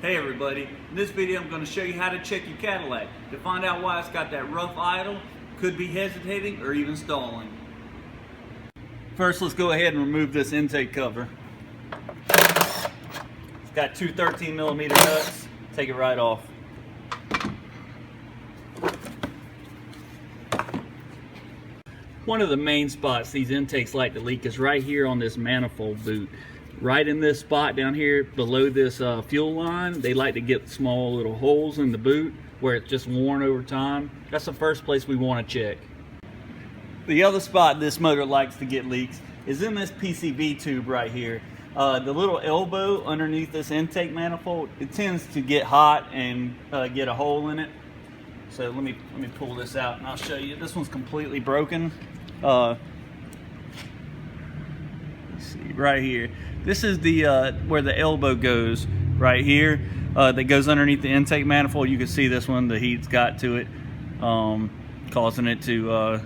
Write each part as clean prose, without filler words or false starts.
Hey everybody, in this video I'm going to show you how to check your Cadillac to find out why it's got that rough idle, could be hesitating, or even stalling. First, let's go ahead and remove this intake cover. It's got two 13mm nuts. Take it right off. One of the main spots these intakes like to leak is right here on this manifold boot. Right in this spot down here below this fuel line, they like to get small little holes in the boot where it's just worn over time. That's the first place we want to check. The other spot this motor likes to get leaks is in this PCV tube right here. The little elbow underneath this intake manifold, it tends to get hot and get a hole in it. So let me pull this out and I'll show you. This one's completely broken. Let's see, right here. This is the where the elbow goes right here. That goes underneath the intake manifold. You can see this one, the heat's got to it, causing it to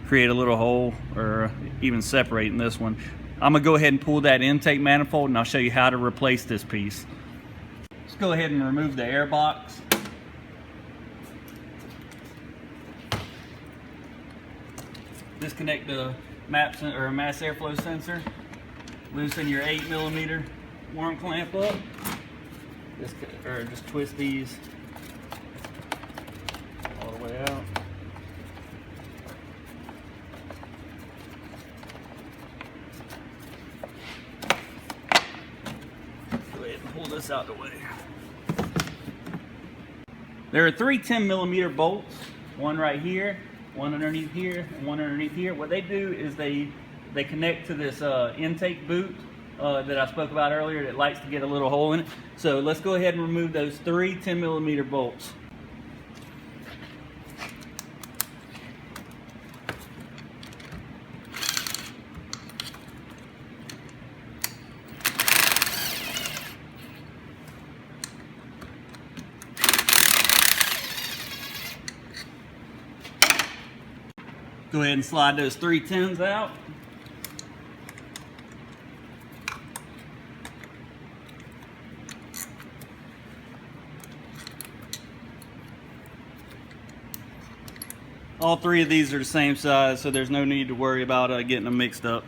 create a little hole or even separating this one. I'm gonna go ahead and pull that intake manifold and I'll show you how to replace this piece. Let's go ahead and remove the air box. Disconnect the mass airflow sensor. Loosen your 8mm worm clamp up. Just twist these all the way out. Go ahead and pull this out of the way. There are three 10mm bolts, one right here, one underneath here, and one underneath here. What they do is they connect to this intake boot that I spoke about earlier that likes to get a little hole in it. So let's go ahead and remove those three 10mm bolts. Go ahead and slide those three 10s out. All three of these are the same size, so there's no need to worry about getting them mixed up.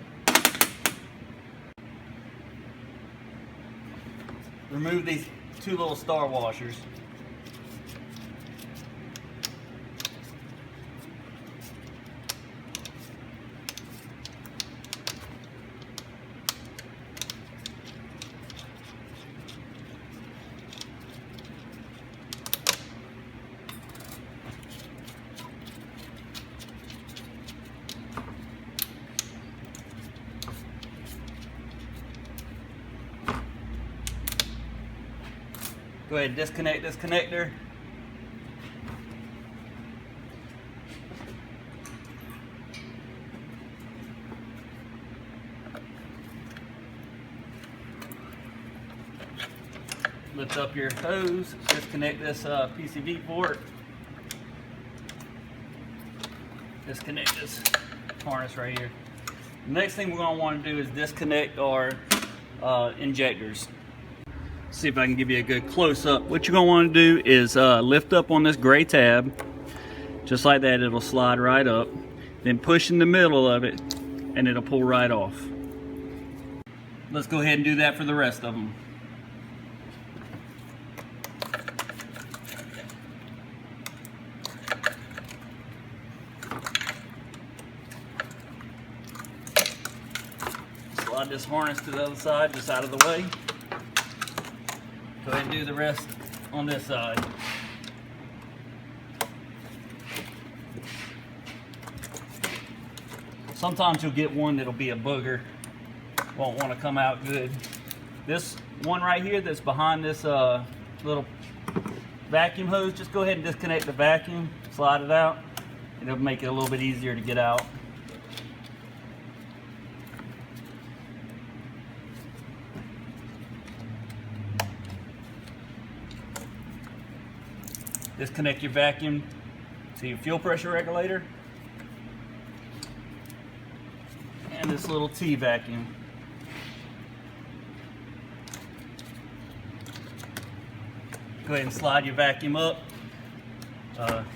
Remove these two little star washers. Go ahead and disconnect this connector. Lift up your hose, disconnect this PCV port. Disconnect this harness right here. The next thing we're going to want to do is disconnect our injectors. See if I can give you a good close-up. What you're going to want to do is lift up on this gray tab. Just like that, it'll slide right up. Then push in the middle of it, and it'll pull right off. Let's go ahead and do that for the rest of them. Slide this harness to the other side, just out of the way. Go ahead and do the rest on this side. Sometimes you'll get one that'll be a booger. Won't want to come out good. This one right here that's behind this little vacuum hose, just go ahead and disconnect the vacuum, slide it out, and it'll make it a little bit easier to get out. Disconnect your vacuum to your fuel pressure regulator and this little T vacuum. Go ahead and slide your vacuum up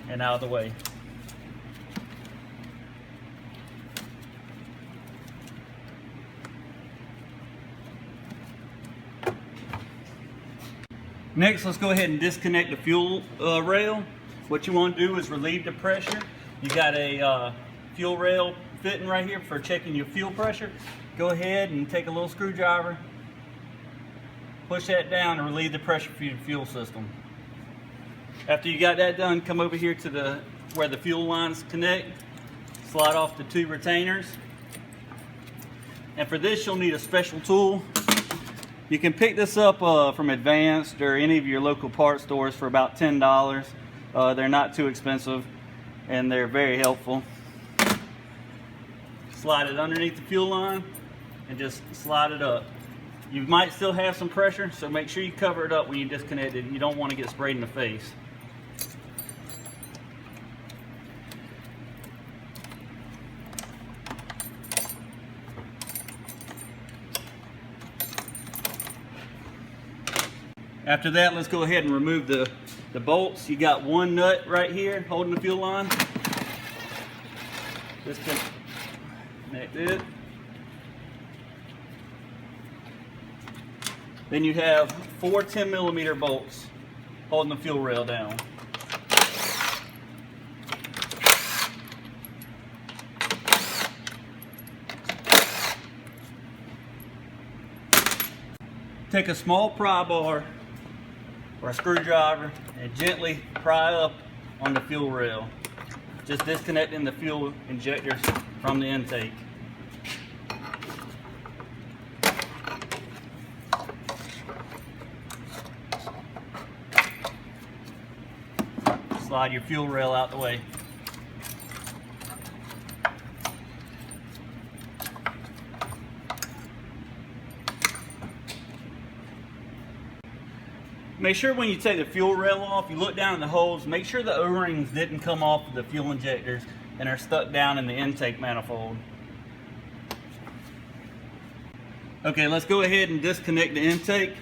and out of the way. Next, let's go ahead and disconnect the fuel rail. What you want to do is relieve the pressure. You got a fuel rail fitting right here for checking your fuel pressure. Go ahead and take a little screwdriver, push that down and relieve the pressure for your fuel system. After you got that done, come over here to where the fuel lines connect, slide off the two retainers. And for this, you'll need a special tool. You can pick this up from Advanced or any of your local parts stores for about $10. They're not too expensive and they're very helpful. Slide it underneath the fuel line and just slide it up. You might still have some pressure, so make sure you cover it up when you disconnect it. You don't want to get sprayed in the face. After that, let's go ahead and remove the bolts. You got one nut right here holding the fuel line. Disconnect it. Then you have four 10mm bolts holding the fuel rail down. Take a small pry bar or a screwdriver and gently pry up on the fuel rail, just disconnecting the fuel injectors from the intake. Slide your fuel rail out the way. Make sure when you take the fuel rail off, you look down in the holes, make sure the O-rings didn't come off of the fuel injectors and are stuck down in the intake manifold. Okay, let's go ahead and disconnect the intake.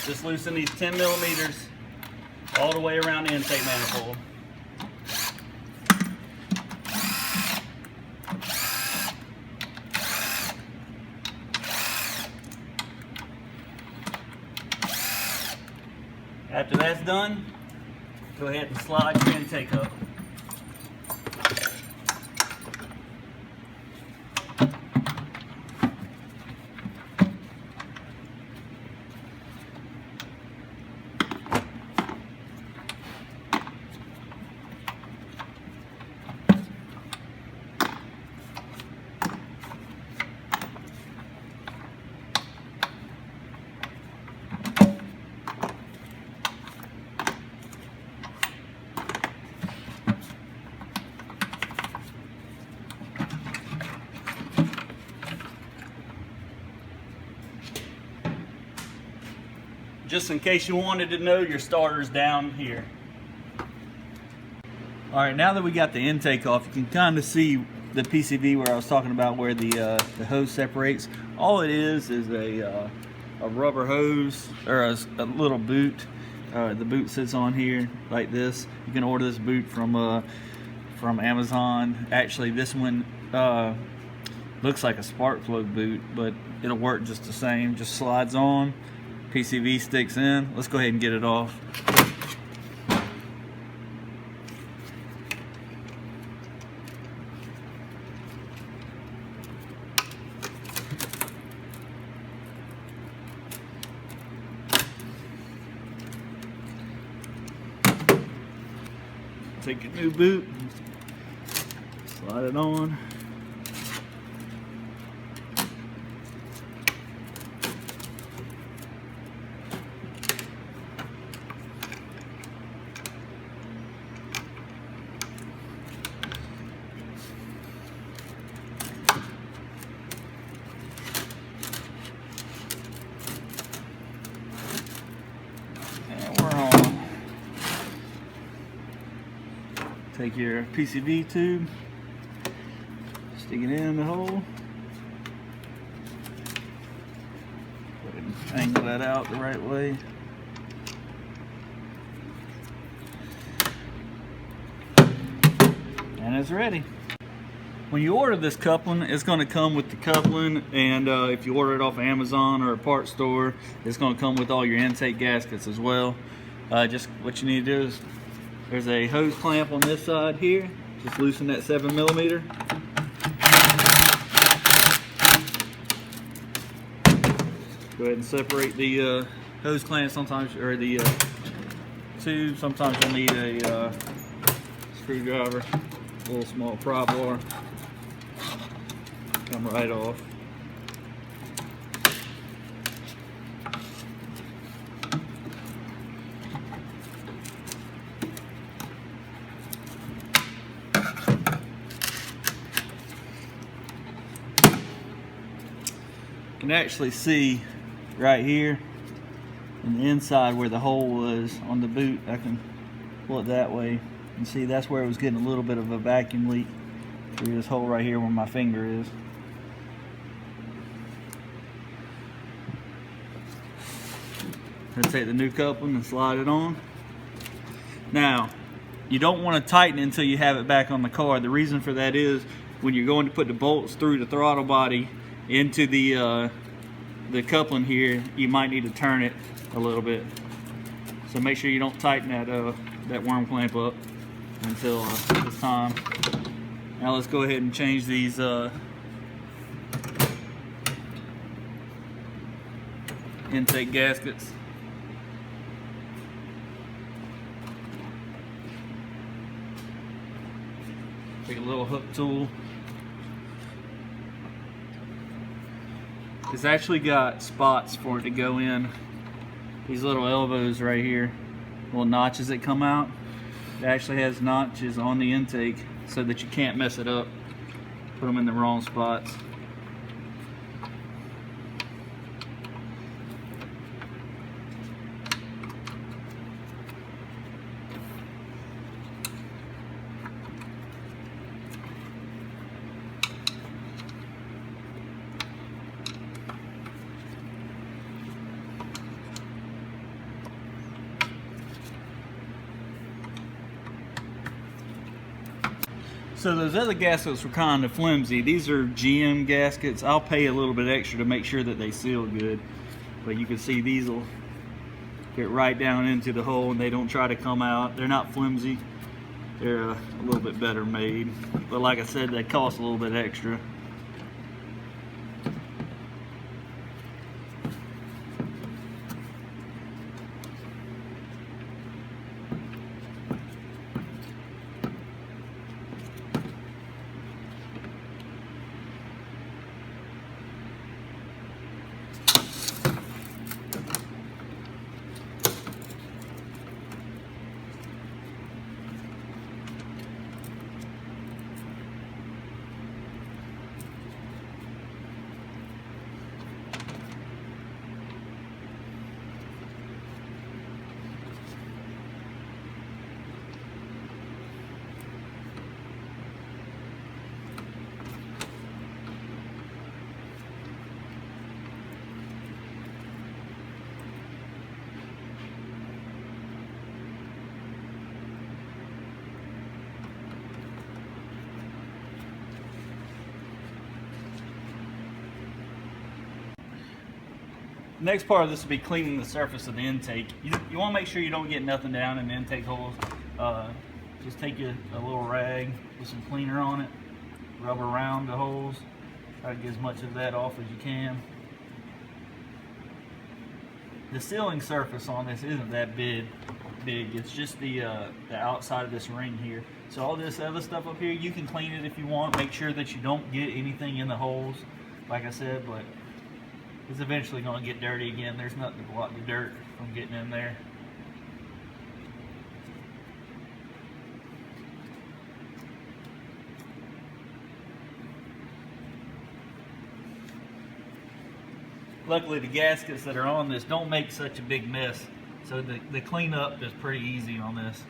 Just loosen these 10mm all the way around the intake manifold. After that's done, go ahead and slide your intake up. Just in case you wanted to know, your starter's down here. All right, now that we got the intake off, you can kind of see the PCV where I was talking about where the hose separates. All it is a rubber hose or a little boot. The boot sits on here like this. You can order this boot from Amazon. Actually, this one looks like a spark plug boot, but it'll work just the same. Just slides on. PCV sticks in. Let's go ahead and get it off. Take your new boot, slide it on. Take your PCV tube, stick it in the hole. Angle that out the right way. And it's ready. When you order this coupling, it's going to come with the coupling, and if you order it off Amazon or a parts store, it's going to come with all your intake gaskets as well. Just what you need to do is, there's a hose clamp on this side here. Just loosen that 7mm. Go ahead and separate the hose clamp sometimes, or the tube. Sometimes you'll need a screwdriver, a little small pry bar. Come right off. You can actually see right here in the inside where the hole was on the boot. I can pull it that way and see that's where it was getting a little bit of a vacuum leak through this hole right here where my finger is. I'm going to take the new coupling and slide it on. Now, you don't want to tighten it until you have it back on the car. The reason for that is when you're going to put the bolts through the throttle body into the coupling here, you might need to turn it a little bit. So make sure you don't tighten that worm clamp up until this time. Now let's go ahead and change these intake gaskets. Take a little hook tool. It's actually got spots for it to go in. These little elbows right here, little notches that come out. It actually has notches on the intake so that you can't mess it up. Put them in the wrong spots. So those other gaskets were kind of flimsy. These are GM gaskets. I'll pay a little bit extra to make sure that they seal good. But you can see these will get right down into the hole and they don't try to come out. They're not flimsy. They're a little bit better made. But like I said, they cost a little bit extra. Next part of this will be cleaning the surface of the intake. You want to make sure you don't get nothing down in the intake holes. Just take a little rag with some cleaner on it, rub around the holes, try to get as much of that off as you can. The sealing surface on this isn't that big. It's just the outside of this ring here. So all this other stuff up here, you can clean it if you want. Make sure that you don't get anything in the holes, like I said, but it's eventually going to get dirty again. There's nothing to block the dirt from getting in there. Luckily, the gaskets that are on this don't make such a big mess, so the cleanup is pretty easy on this.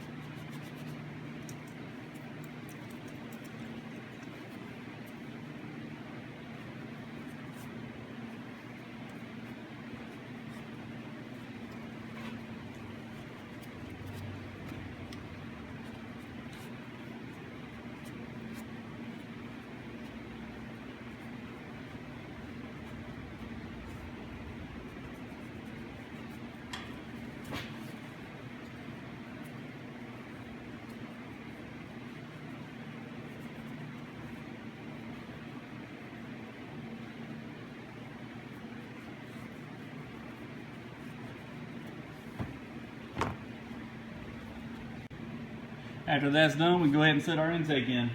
After that's done, we can go ahead and set our intake in.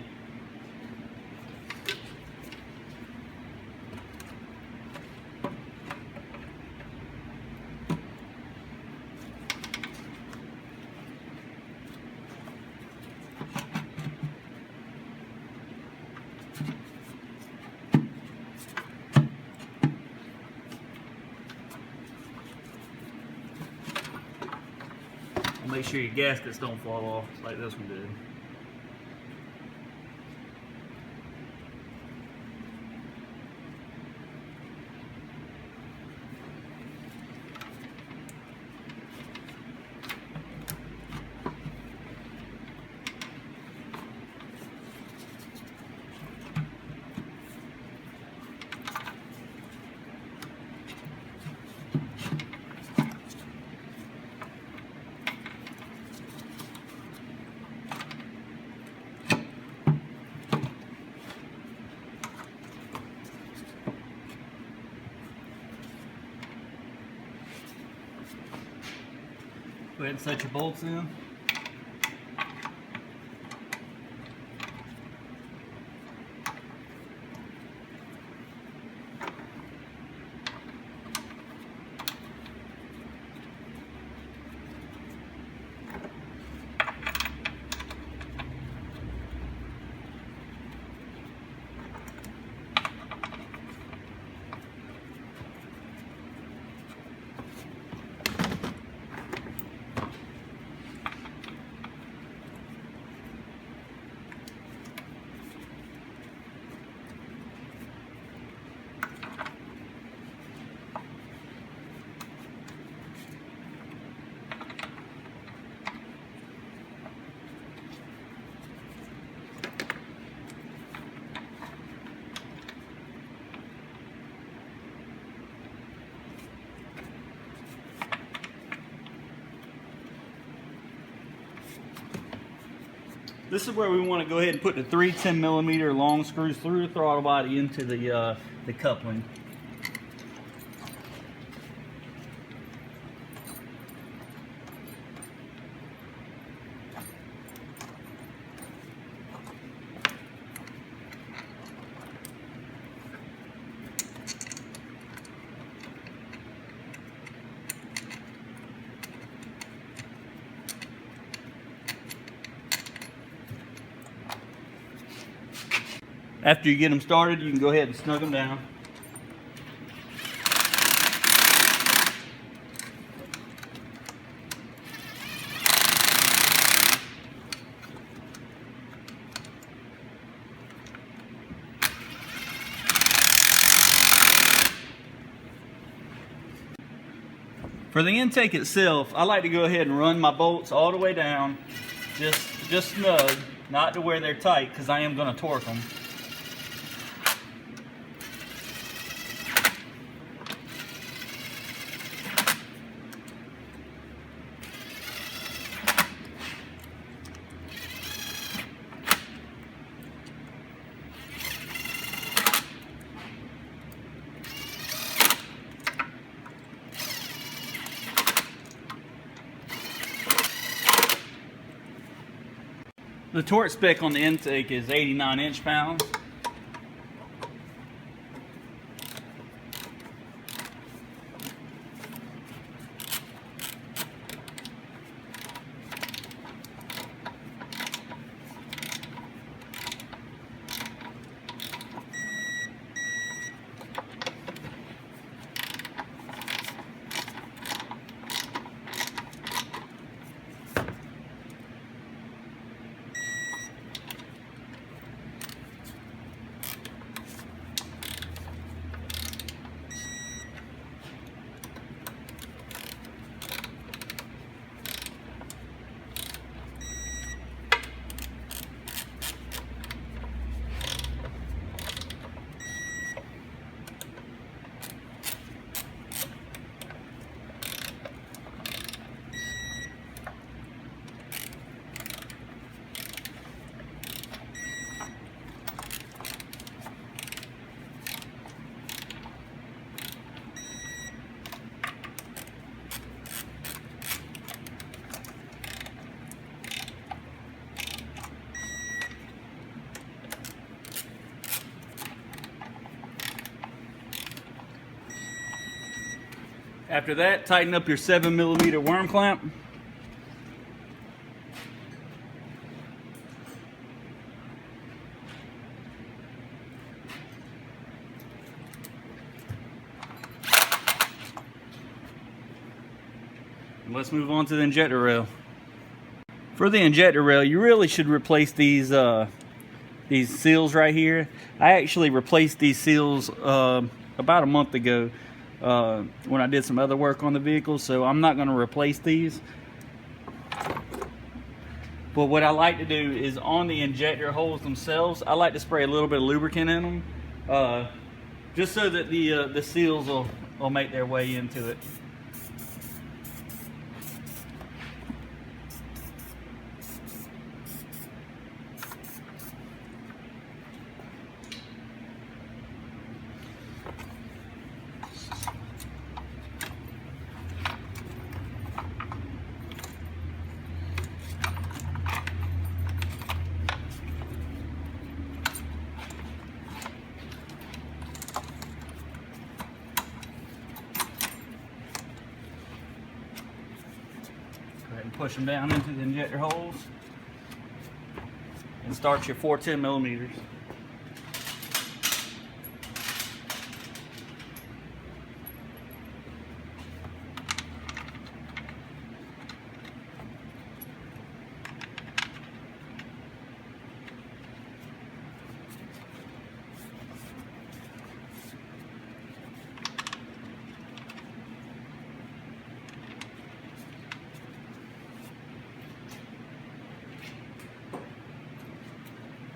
Make sure your gaskets don't fall off like this one did. Go ahead and set your bolts in. This is where we want to go ahead and put the three 10mm long screws through the throttle body into the coupling. After you get them started, you can go ahead and snug them down. For the intake itself, I like to go ahead and run my bolts all the way down, just snug, not to where they're tight, because I am going to torque them. The torque spec on the intake is 89 inch-pounds. After that, tighten up your 7mm worm clamp. And let's move on to the injector rail. For the injector rail, you really should replace these seals right here. I actually replaced these seals about a month ago when I did some other work on the vehicle, so I'm not going to replace these. But what I like to do is on the injector holes themselves, I like to spray a little bit of lubricant in them, just so that the seals will make their way into it. And push them down into the injector holes and start your 410mm.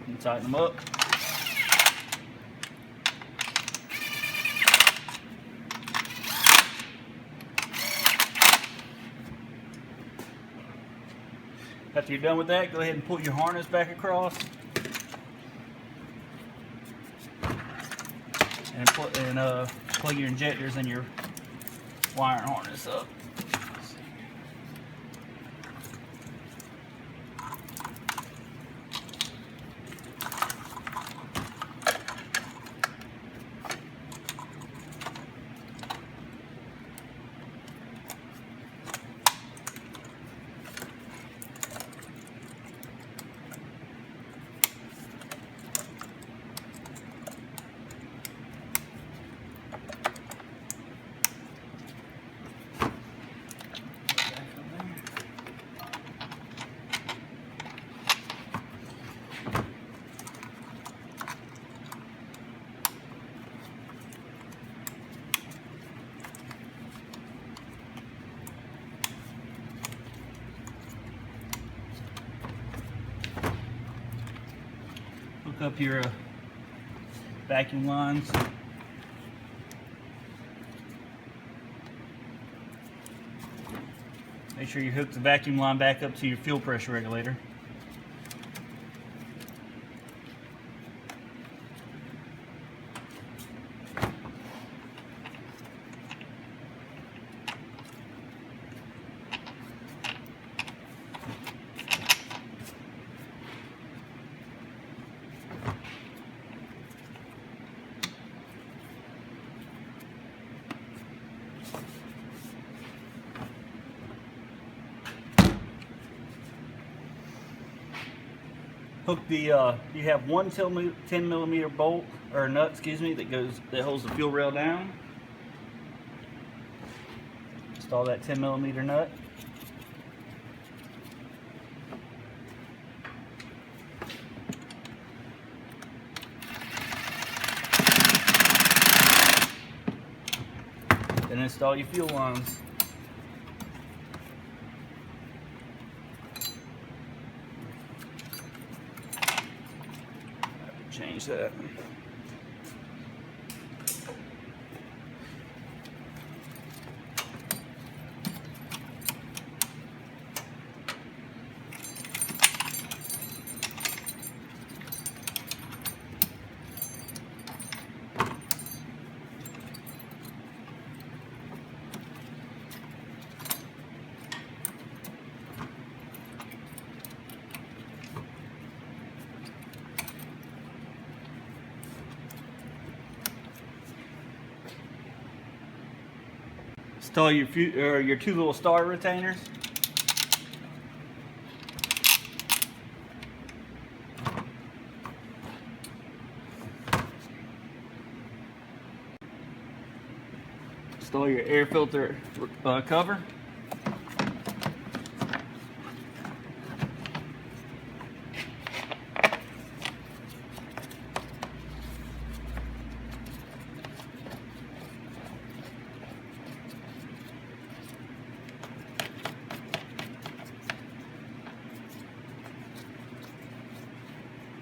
And tighten them up. After you're done with that, go ahead and pull your harness back across and plug your injectors and your wire harness up. Hook up your vacuum lines. Make sure you hook the vacuum line back up to your fuel pressure regulator. Hook the you have one 10mm bolt or nut, excuse me, that holds the fuel rail down. Install that 10mm nut. Then install your fuel lines. Change that. Install your two little star retainers. Install your air filter cover.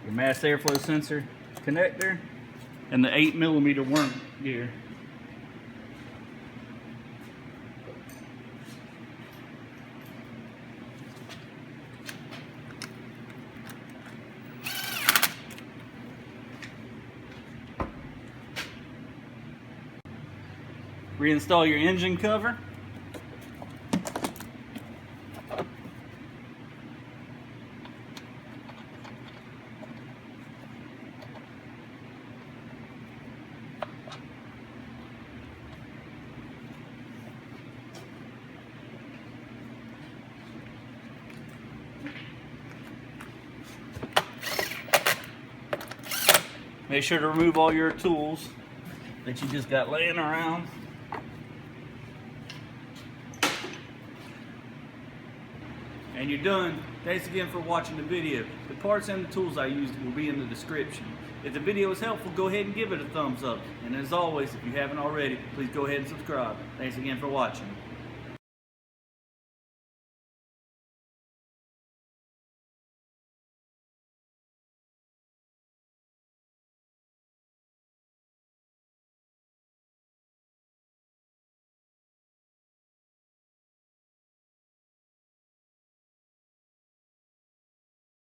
Your mass airflow sensor connector and the 8mm worm gear. Reinstall your engine cover. Make sure to remove all your tools that you just got laying around. And you're done. Thanks again for watching the video. The parts and the tools I used will be in the description. If the video was helpful, go ahead and give it a thumbs up. And as always, if you haven't already, please go ahead and subscribe. Thanks again for watching.